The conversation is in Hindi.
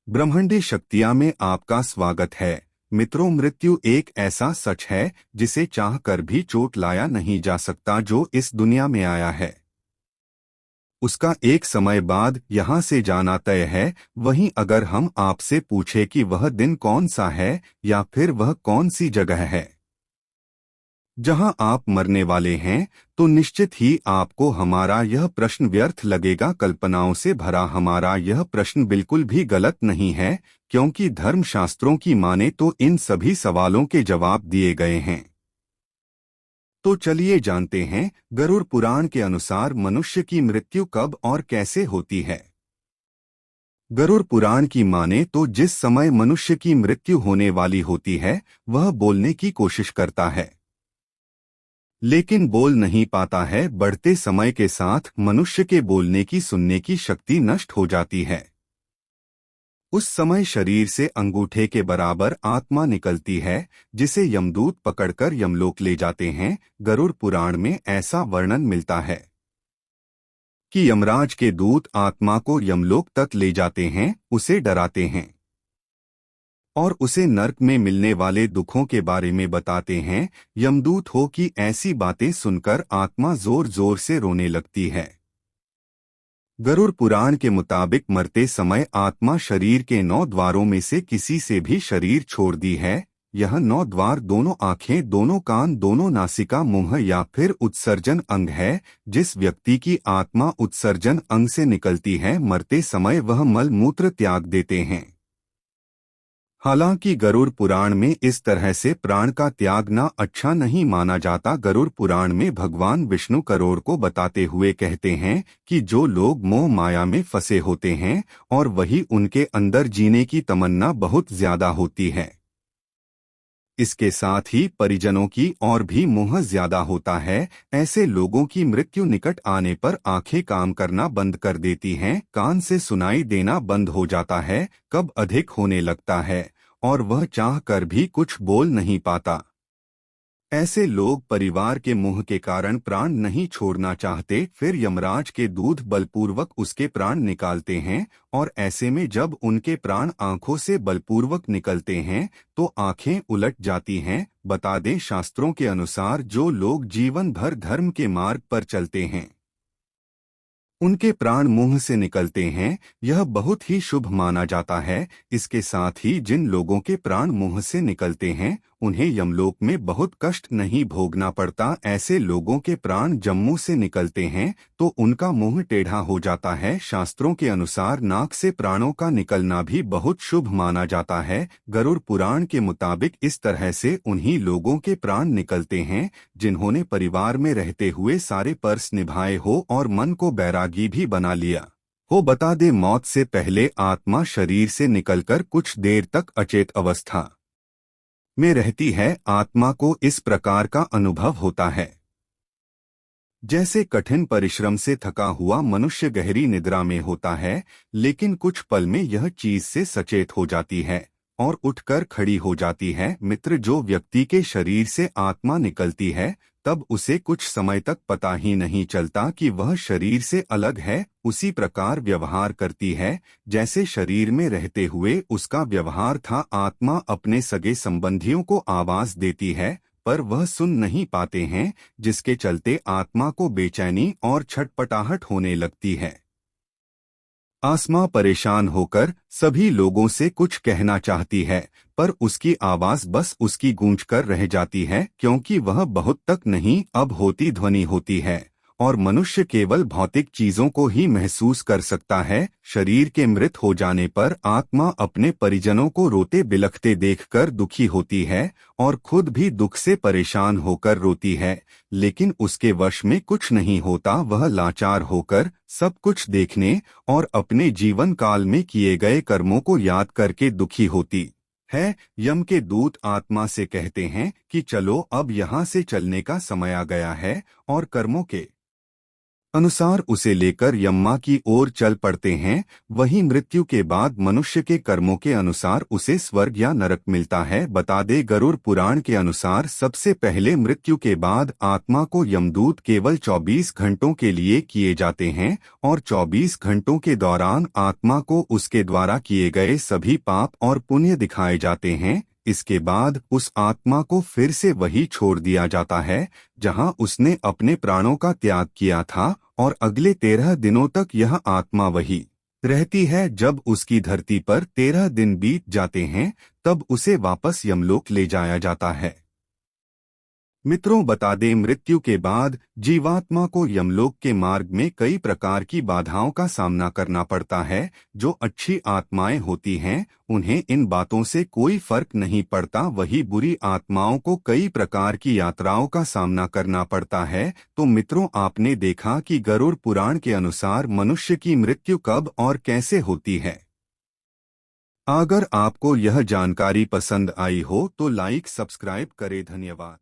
ब्रह्मांडी शक्तियाँ में आपका स्वागत है। मित्रों, मृत्यु एक ऐसा सच है जिसे चाह कर भी चोट लाया नहीं जा सकता। जो इस दुनिया में आया है उसका एक समय बाद यहाँ से जाना तय है। वहीं अगर हम आपसे पूछे कि वह दिन कौन सा है या फिर वह कौन सी जगह है जहां आप मरने वाले हैं, तो निश्चित ही आपको हमारा यह प्रश्न व्यर्थ लगेगा। कल्पनाओं से भरा हमारा यह प्रश्न बिल्कुल भी गलत नहीं है, क्योंकि धर्मशास्त्रों की माने तो इन सभी सवालों के जवाब दिए गए हैं। तो चलिए जानते हैं, गरुड़ पुराण के अनुसार मनुष्य की मृत्यु कब और कैसे होती है। गरुड़ पुराण की माने तो जिस समय मनुष्य की मृत्यु होने वाली होती है, वह बोलने की कोशिश करता है लेकिन बोल नहीं पाता है। बढ़ते समय के साथ मनुष्य के बोलने की सुनने की शक्ति नष्ट हो जाती है। उस समय शरीर से अंगूठे के बराबर आत्मा निकलती है, जिसे यमदूत पकड़कर यमलोक ले जाते हैं। गरुड़ पुराण में ऐसा वर्णन मिलता है कि यमराज के दूत आत्मा को यमलोक तक ले जाते हैं, उसे डराते हैं और उसे नर्क में मिलने वाले दुखों के बारे में बताते हैं। यमदूत हो कि ऐसी बातें सुनकर आत्मा जोर जोर से रोने लगती है। गरुड़ पुराण के मुताबिक मरते समय आत्मा शरीर के 9 द्वारों में से किसी से भी शरीर छोड़ दी है। यह 9 द्वार दोनों आंखें, दोनों कान, दोनों नासिका, मुंह या फिर उत्सर्जन अंग है। जिस व्यक्ति की आत्मा उत्सर्जन अंग से निकलती है, मरते समय वह मल मूत्र त्याग देते हैं। हालांकि गरुड़ पुराण में इस तरह से प्राण का त्यागना अच्छा नहीं माना जाता। गरुड़ पुराण में भगवान विष्णु करोड़ को बताते हुए कहते हैं कि जो लोग मोह माया में फंसे होते हैं और वही उनके अंदर जीने की तमन्ना बहुत ज्यादा होती है, इसके साथ ही परिजनों की और भी मोह ज्यादा होता है। ऐसे लोगों की मृत्यु निकट आने पर आंखें काम करना बंद कर देती हैं, कान से सुनाई देना बंद हो जाता है, कब अधिक होने लगता है और वह चाह कर भी कुछ बोल नहीं पाता। ऐसे लोग परिवार के मोह के कारण प्राण नहीं छोड़ना चाहते, फिर यमराज के दूत बलपूर्वक उसके प्राण निकालते हैं और ऐसे में जब उनके प्राण आंखों से बलपूर्वक निकलते हैं तो आंखें उलट जाती हैं। बता दें, शास्त्रों के अनुसार जो लोग जीवन भर धर्म के मार्ग पर चलते हैं, उनके प्राण मुंह से निकलते हैं, यह बहुत ही शुभ माना जाता है। इसके साथ ही जिन लोगों के प्राण मुंह से निकलते हैं, उन्हें यमलोक में बहुत कष्ट नहीं भोगना पड़ता। ऐसे लोगों के प्राण जम्मू से निकलते हैं तो उनका मुंह टेढ़ा हो जाता है। शास्त्रों के अनुसार नाक से प्राणों का निकलना भी बहुत शुभ माना जाता है। गरुड़ पुराण के मुताबिक इस तरह से उन्हीं लोगों के प्राण निकलते हैं जिन्होंने परिवार में रहते हुए सारे पर्स निभाए हो और मन को बैरागी भी बना लिया हो। बता दे, मौत से पहले आत्मा शरीर से निकलकर कुछ देर तक अचेत अवस्था में रहती है। आत्मा को इस प्रकार का अनुभव होता है जैसे कठिन परिश्रम से थका हुआ मनुष्य गहरी निद्रा में होता है, लेकिन कुछ पल में यह चीज से सचेत हो जाती है और उठकर खड़ी हो जाती है। मित्र, जो व्यक्ति के शरीर से आत्मा निकलती है, तब उसे कुछ समय तक पता ही नहीं चलता कि वह शरीर से अलग है। उसी प्रकार व्यवहार करती है जैसे शरीर में रहते हुए उसका व्यवहार था। आत्मा अपने सगे संबंधियों को आवाज देती है, पर वह सुन नहीं पाते हैं, जिसके चलते आत्मा को बेचैनी और छटपटाहट होने लगती है। आत्मा परेशान होकर सभी लोगों से कुछ कहना चाहती है, पर उसकी आवाज बस उसकी गूंज कर रह जाती है, क्योंकि वह बहुत तक नहीं अब होती ध्वनि होती है और मनुष्य केवल भौतिक चीजों को ही महसूस कर सकता है। शरीर के मृत हो जाने पर आत्मा अपने परिजनों को रोते बिलखते देखकर दुखी होती है और खुद भी दुख से परेशान होकर रोती है, लेकिन उसके वश में कुछ नहीं होता। वह लाचार होकर सब कुछ देखने और अपने जीवन काल में किए गए कर्मों को याद करके दुखी होती है। यम के दूत आत्मा से कहते हैं कि चलो, अब यहाँ से चलने का समय आ गया है और कर्मों के अनुसार उसे लेकर यम्मा की ओर चल पड़ते हैं। वहीं मृत्यु के बाद मनुष्य के कर्मों के अनुसार उसे स्वर्ग या नरक मिलता है। बता दे गरुड़ पुराण के अनुसार सबसे पहले मृत्यु के बाद आत्मा को यमदूत केवल 24 घंटों के लिए किए जाते हैं और 24 घंटों के दौरान आत्मा को उसके द्वारा किए गए सभी पाप और पुण्य दिखाए जाते हैं। इसके बाद उस आत्मा को फिर से वही छोड़ दिया जाता है जहां उसने अपने प्राणों का त्याग किया था और अगले 13 दिनों तक यह आत्मा वही रहती है। जब उसकी धरती पर 13 दिन बीत जाते हैं तब उसे वापस यमलोक ले जाया जाता है। मित्रों, बता दें मृत्यु के बाद जीवात्मा को यमलोक के मार्ग में कई प्रकार की बाधाओं का सामना करना पड़ता है। जो अच्छी आत्माएं होती हैं उन्हें इन बातों से कोई फर्क नहीं पड़ता, वही बुरी आत्माओं को कई प्रकार की यात्राओं का सामना करना पड़ता है। तो मित्रों, आपने देखा कि गरुड़ पुराण के अनुसार मनुष्य की मृत्यु कब और कैसे होती है। अगर आपको यह जानकारी पसंद आई हो तो लाइक सब्सक्राइब करें। धन्यवाद।